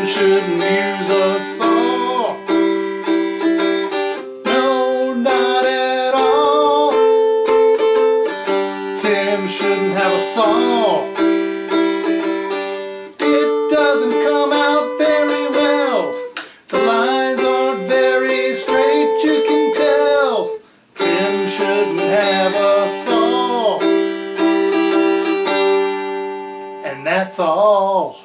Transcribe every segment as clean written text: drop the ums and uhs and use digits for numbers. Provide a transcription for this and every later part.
Shouldn't use a saw. No, not at all. Tim shouldn't have a saw. It doesn't come out very well. The lines aren't very straight, you can tell. Tim shouldn't have a saw. And that's all.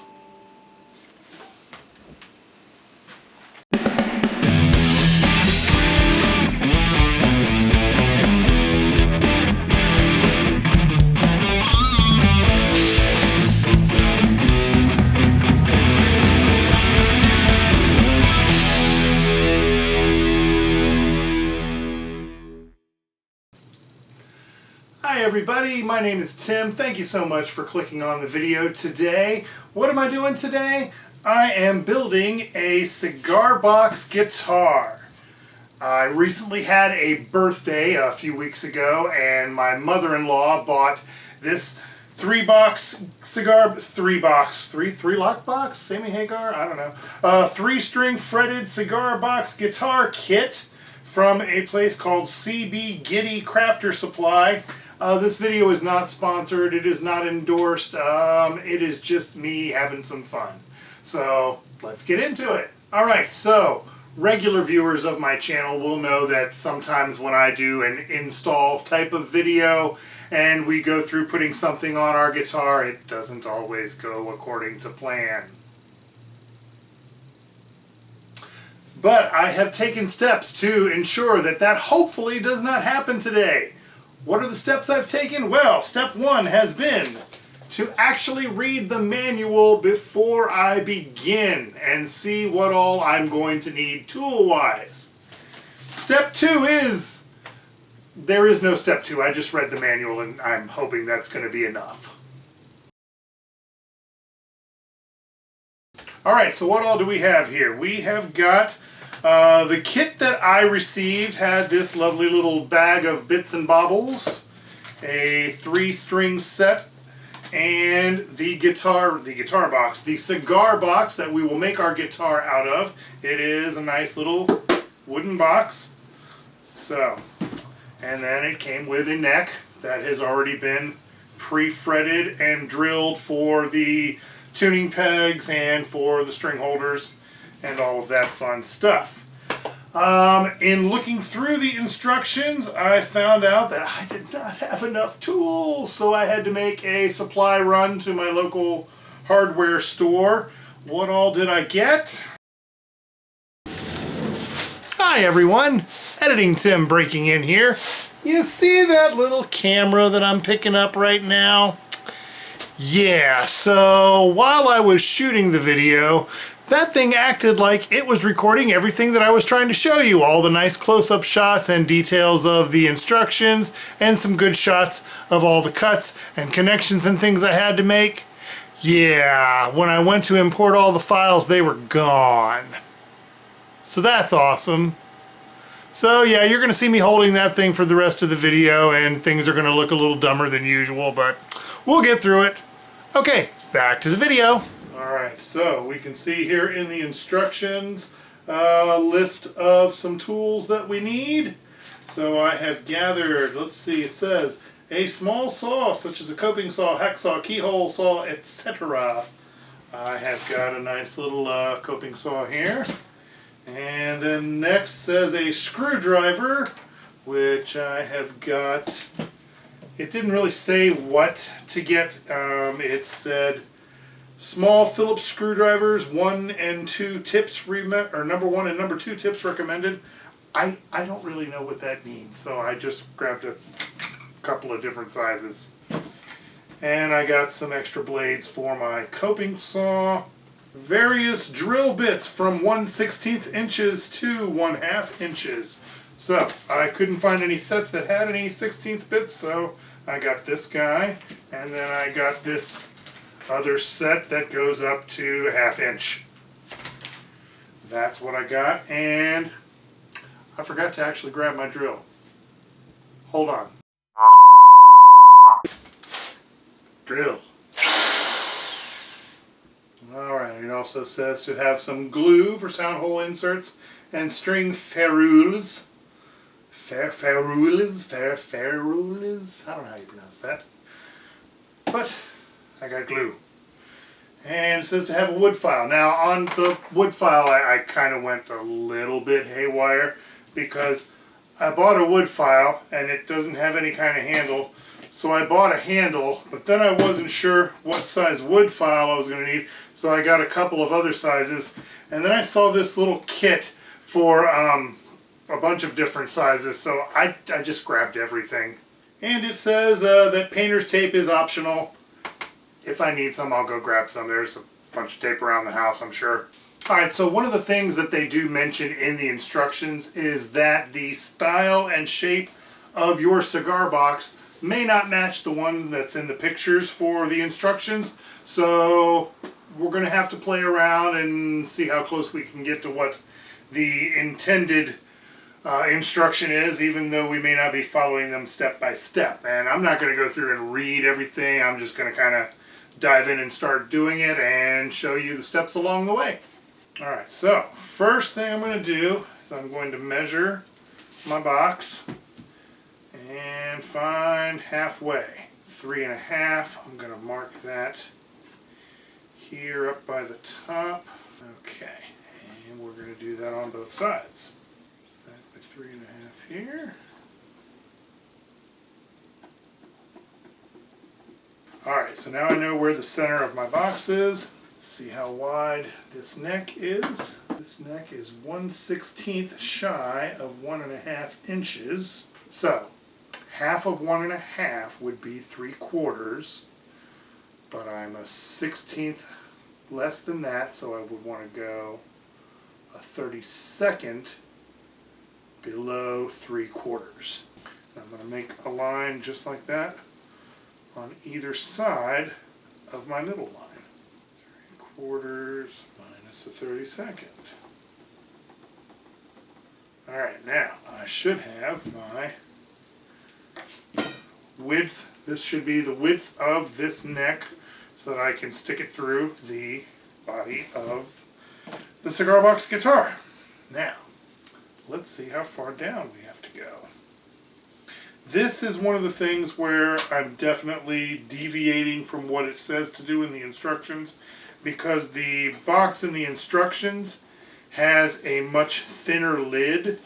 Hi everybody, my name is Tim. Thank you so much for clicking on the video today. What am I doing today? I am building a cigar box guitar. I recently had a birthday a few weeks ago and my mother-in-law bought this three lock box, Sammy Hagar, I don't know, 3-string fretted cigar box guitar kit from a place called CB Giddy Crafter Supply. This video is not sponsored, it is not endorsed, it is just me having some fun. So, let's get into it. Alright, so, regular viewers of my channel will know that sometimes when I do an install type of video and we go through putting something on our guitar, it doesn't always go according to plan. But I have taken steps to ensure that that hopefully does not happen today. What are the steps I've taken? Well, step 1 has been to actually read the manual before I begin and see what all I'm going to need tool-wise. Step 2 is, there is no step 2, I just read the manual and I'm hoping that's going to be enough. Alright, so what all do we have here? We have got the kit that I received had this lovely little bag of bits and bobbles, a 3-string set, and the guitar box, the cigar box that we will make our guitar out of. It is a nice little wooden box. So, and then it came with a neck that has already been pre-fretted and drilled for the tuning pegs and for the string holders and all of that fun stuff. In looking through the instructions, I found out that I did not have enough tools, so I had to make a supply run to my local hardware store. What all did I get? Hi everyone, Editing Tim breaking in here. You see that little camera that I'm picking up right now? Yeah, so while I was shooting the video, that thing acted like it was recording everything that I was trying to show you. All the nice close-up shots and details of the instructions and some good shots of all the cuts and connections and things I had to make. Yeah, when I went to import all the files, they were gone. So that's awesome. So yeah, you're going to see me holding that thing for the rest of the video and things are going to look a little dumber than usual, but we'll get through it. Okay, back to the video. Alright, so we can see here in the instructions a list of some tools that we need. So I have gathered, let's see, it says a small saw such as a coping saw, hacksaw, keyhole saw, etc. I have got a nice little coping saw here. And then next says a screwdriver, which I have got. It didn't really say what to get. It said small Phillips screwdrivers, 1 and 2 tips, or number 1 and number 2 tips recommended. I don't really know what that means, so I just grabbed a couple of different sizes. And I got some extra blades for my coping saw. Various drill bits from 1/16 inches to 1/2 inches. So, I couldn't find any sets that had any 16th bits, so I got this guy. And then I got this other set that goes up to 1/2 inch. That's what I got, and I forgot to actually grab my drill. Hold on. Drill. Alright, it also says to have some glue for sound hole inserts and string ferrules. Ferrules? I don't know how you pronounce that. But I got glue. And it says to have a wood file. Now on the wood file I kind of went a little bit haywire because I bought a wood file and it doesn't have any kind of handle. So I bought a handle, but then I wasn't sure what size wood file I was going to need. So I got a couple of other sizes. And then I saw this little kit for a bunch of different sizes. So I just grabbed everything. And it says that painter's tape is optional. If I need some, I'll go grab some. There's a bunch of tape around the house, I'm sure. Alright, so one of the things that they do mention in the instructions is that the style and shape of your cigar box may not match the one that's in the pictures for the instructions. So we're going to have to play around and see how close we can get to what the intended instruction is, even though we may not be following them step by step. And I'm not going to go through and read everything. I'm just going to kind of dive in and start doing it and show you the steps along the way. Alright, so first thing I'm going to do is I'm going to measure my box and find halfway. 3.5. I'm going to mark that here up by the top. Okay, and we're going to do that on both sides. Exactly 3.5 here. Alright, so now I know where the center of my box is. Let's see how wide this neck is. This neck is 1/16 shy of 1.5 inches. So, half of 1.5 would be 3/4, but I'm a 1/16 less than that, so I would want to go a 32nd below 3/4. I'm going to make a line just like that on either side of my middle line. 3/4 minus a 32nd. Alright, now I should have my width. This should be the width of this neck so that I can stick it through the body of the cigar box guitar. Now, let's see how far down we have to go. This is one of the things where I'm definitely deviating from what it says to do in the instructions, because the box in the instructions has a much thinner lid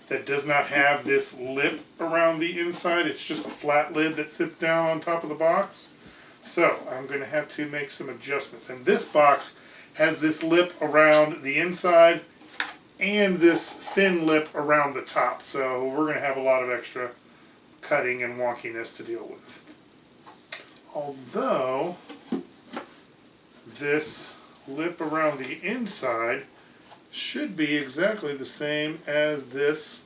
that does not have this lip around the inside. It's just a flat lid that sits down on top of the box. So I'm going to have to make some adjustments. And this box has this lip around the inside and this thin lip around the top. So we're going to have a lot of extra cutting and wonkiness to deal with. Although this lip around the inside should be exactly the same as this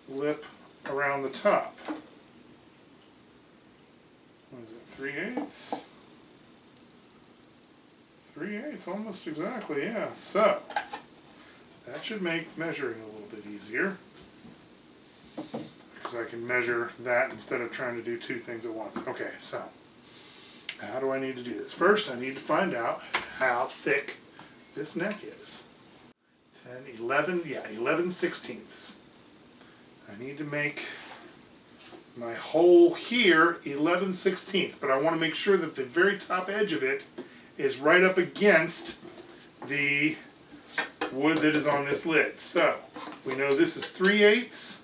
lip around the top. What is it, 3/8? 3/8, almost exactly, yeah. So, that should make measuring a little bit easier, because I can measure that instead of trying to do two things at once. Okay, so how do I need to do this? First, I need to find out how thick this neck is. 10, 11, yeah, 11/16. I need to make my hole here 11/16, but I want to make sure that the very top edge of it is right up against the wood that is on this lid. So, we know this is 3/8.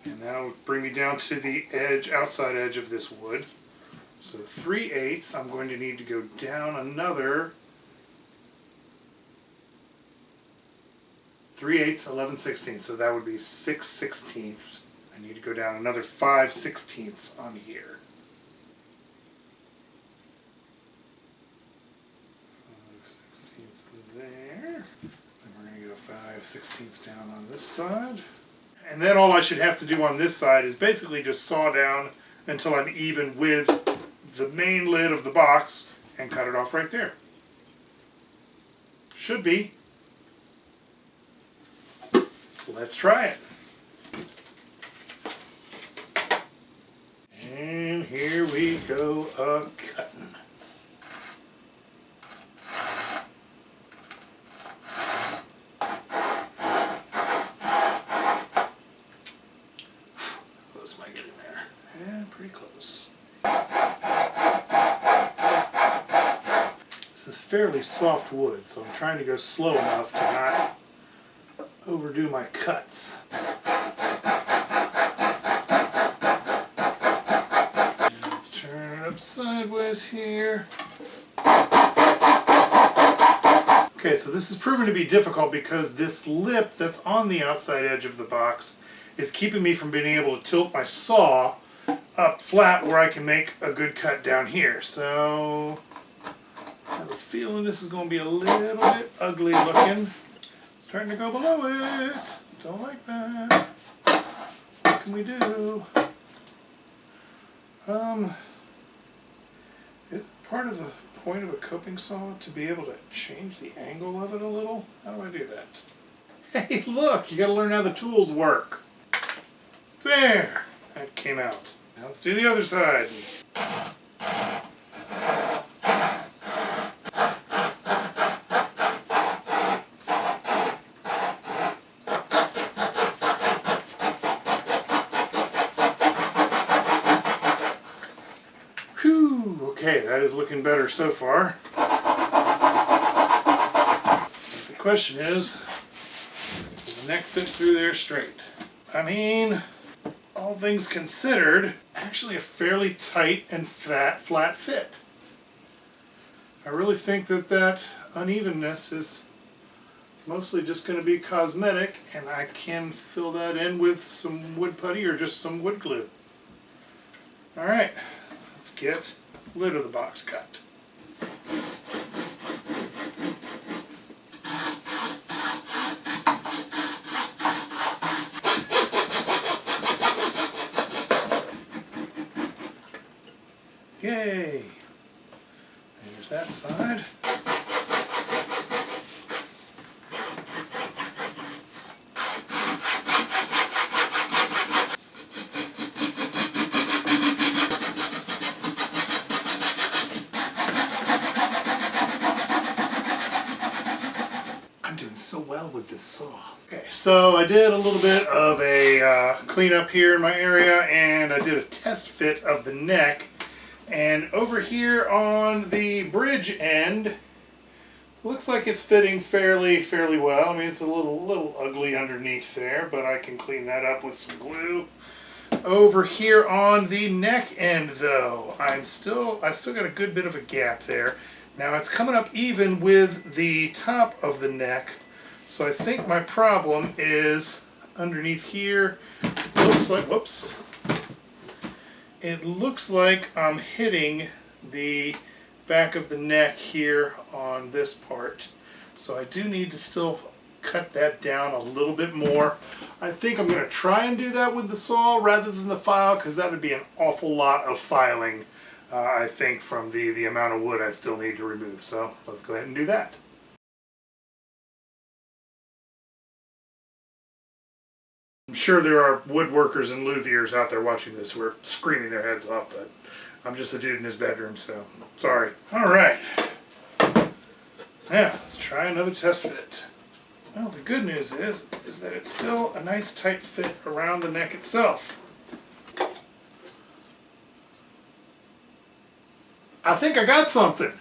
And that'll bring me down to the edge, outside edge of this wood. So 3/8, I'm going to need to go down another 3/8, 11/16. So that would be 6/16. I need to go down another 5/16 on here. 5/16 there. And we're going to go 5/16 down on this side. And then all I should have to do on this side is basically just saw down until I'm even with the main lid of the box and cut it off right there. Should be. Let's try it. And here we go a-cutting. Close am I getting there? Yeah, pretty close. This is fairly soft wood, so I'm trying to go slow enough to not overdo my cuts. Let's turn it up sideways here. Okay, so this is proven to be difficult because this lip that's on the outside edge of the box is keeping me from being able to tilt my saw up flat where I can make a good cut down here. So I have a feeling this is going to be a little bit ugly looking. Starting to go below it. Don't like that. What can we do? Is it part of the point of a coping saw to be able to change the angle of it a little? How do I do that? Hey, look! You got to learn how the tools work. There! That came out. Now let's do the other side. Whew! Okay, that is looking better so far. The question is, does the neck fit through there straight? I mean, all things considered, actually a fairly tight and flat fit. I really think that unevenness is mostly just going to be cosmetic, and I can fill that in with some wood putty or just some wood glue. Alright, let's get the lid of the box cut. Yay! There's that side. I'm doing so well with this saw. Okay, so I did a little bit of a cleanup here in my area, and I did a test fit of the neck. And over here on the bridge end, looks like it's fitting fairly well. I mean, it's a little ugly underneath there, but I can clean that up with some glue. Over here on the neck end, though, I still got a good bit of a gap there. Now it's coming up even with the top of the neck, so I think my problem is underneath here. Looks like, whoops. It looks like I'm hitting the back of the neck here on this part. So I do need to still cut that down a little bit more. I think I'm going to try and do that with the saw rather than the file, because that would be an awful lot of filing, I think, from the amount of wood I still need to remove. So let's go ahead and do that. I'm sure there are woodworkers and luthiers out there watching this who are screaming their heads off, but I'm just a dude in his bedroom, so sorry. Alright. Now, let's try another test fit. Well, the good news is that it's still a nice tight fit around the neck itself. I think I got something.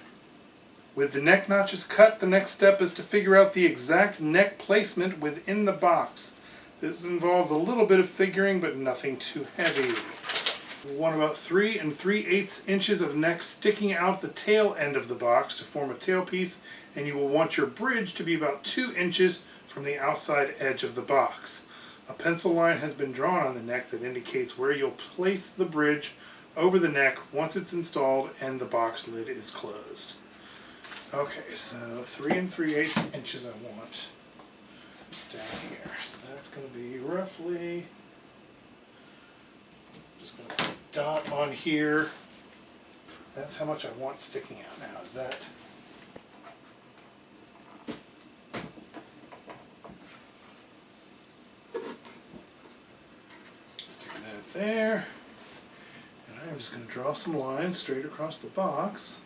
With the neck notches cut, the next step is to figure out the exact neck placement within the box. This involves a little bit of figuring, but nothing too heavy. We want about 3 3/8 inches of neck sticking out the tail end of the box to form a tailpiece, and you will want your bridge to be about 2 inches from the outside edge of the box. A pencil line has been drawn on the neck that indicates where you'll place the bridge over the neck once it's installed and the box lid is closed. Okay, so 3 3/8 inches I want down here. So that's going to be roughly, just going to put a dot on here. That's how much I want sticking out now, is that. Stick that there. And I'm just going to draw some lines straight across the box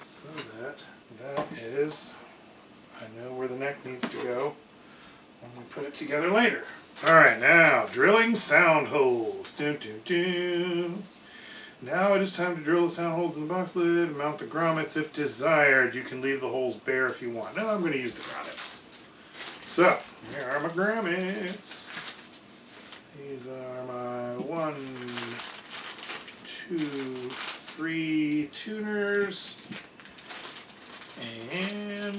so that that is, I know where the neck needs to go when we put it together later. Alright, now drilling sound holes. Doo, doo, doo. Now it is time to drill the sound holes in the box lid. Mount the grommets if desired. You can leave the holes bare if you want. No, I'm going to use the grommets. So, here are my grommets. These are my 1, 2, 3 tuners. And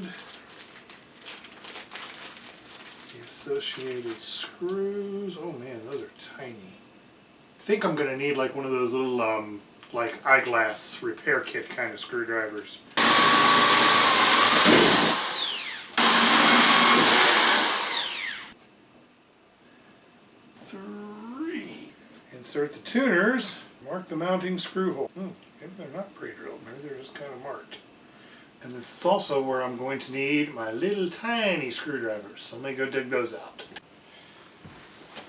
the associated screws. Oh man, those are tiny. I think I'm going to need like one of those little like eyeglass repair kit kind of screwdrivers. 3. Insert the tuners. Mark the mounting screw hole. Maybe they're not pre-drilled. Maybe they're just kind of marked. And this is also where I'm going to need my little tiny screwdrivers. So let me go dig those out.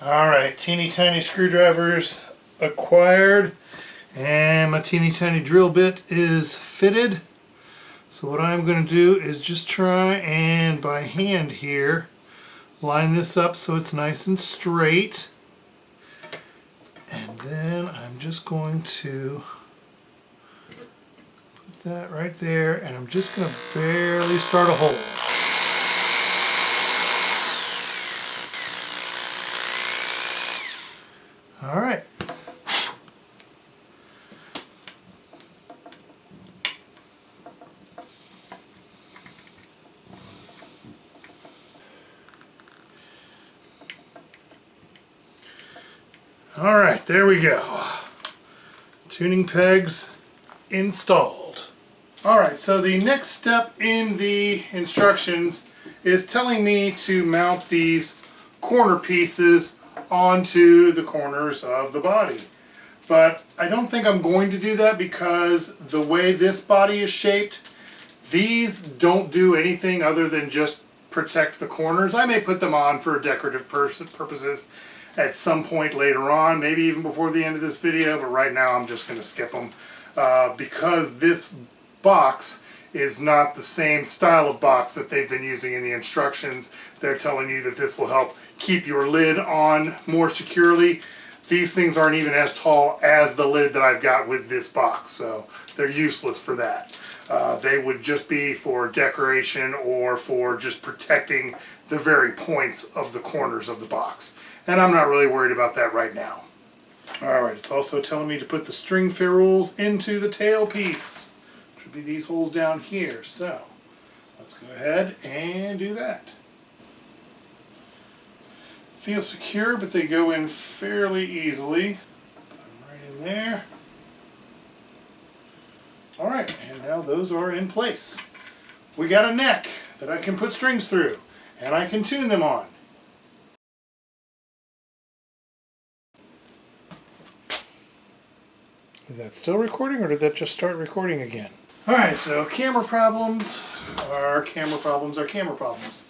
Alright, teeny tiny screwdrivers acquired. And my teeny tiny drill bit is fitted. So what I'm going to do is just try and by hand here line this up so it's nice and straight. And then I'm just going to put that right there, and I'm just going to barely start a hole. Alright. Alright, there we go. Tuning pegs installed. Alright, so the next step in the instructions is telling me to mount these corner pieces onto the corners of the body. But I don't think I'm going to do that because the way this body is shaped, these don't do anything other than just protect the corners. I may put them on for decorative purposes at some point later on, maybe even before the end of this video, but right now I'm just going to skip them because this box is not the same style of box that they've been using in the instructions. They're telling you that this will help keep your lid on more securely. These things aren't even as tall as the lid that I've got with this box, so they're useless for that. They would just be for decoration or for just protecting the very points of the corners of the box. And I'm not really worried about that right now. Alright, it's also telling me to put the string ferrules into the tail piece, which would be these holes down here. So, let's go ahead and do that. Feel secure, but they go in fairly easily. Put them right in there. Alright, and now those are in place. We got a neck that I can put strings through, and I can tune them on. Is that still recording, or did that just start recording again? Alright, so camera problems are camera problems are camera problems.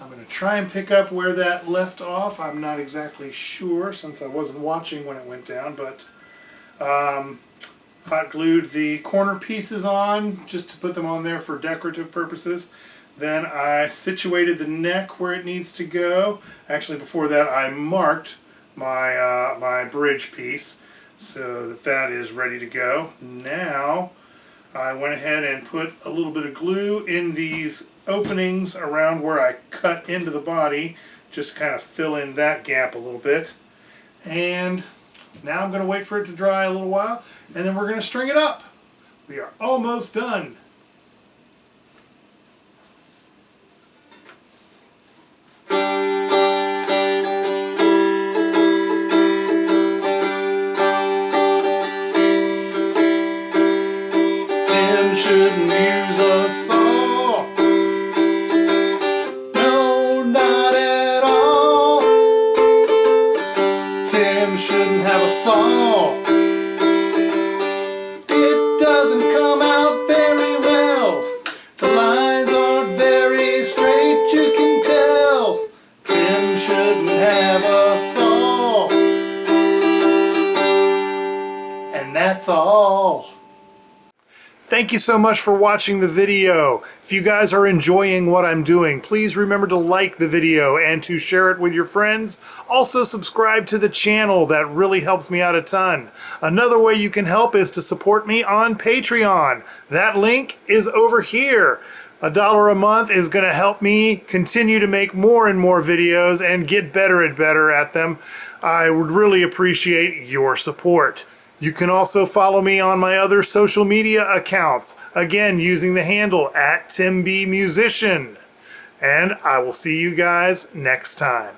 I'm going to try and pick up where that left off. I'm not exactly sure since I wasn't watching when it went down, but hot glued the corner pieces on just to put them on there for decorative purposes. Then I situated the neck where it needs to go. Actually, before that I marked my, my bridge piece so that that is ready to go. Now I went ahead and put a little bit of glue in these openings around where I cut into the body, just to kind of fill in that gap a little bit. And now I'm going to wait for it to dry a little while, and then we're going to string it up. We are almost done. Shouldn't use a saw. No, not at all. Tim shouldn't have a saw. It doesn't come that's all. Thank you so much for watching the video. If you guys are enjoying what I'm doing, please remember to like the video and to share it with your friends. Also subscribe to the channel. That really helps me out a ton. Another way you can help is to support me on Patreon. That link is over here. $1 a month is going to help me continue to make more and more videos and get better and better at them. I would really appreciate your support. You can also follow me on my other social media accounts, again using the handle @TimBMusician. And I will see you guys next time.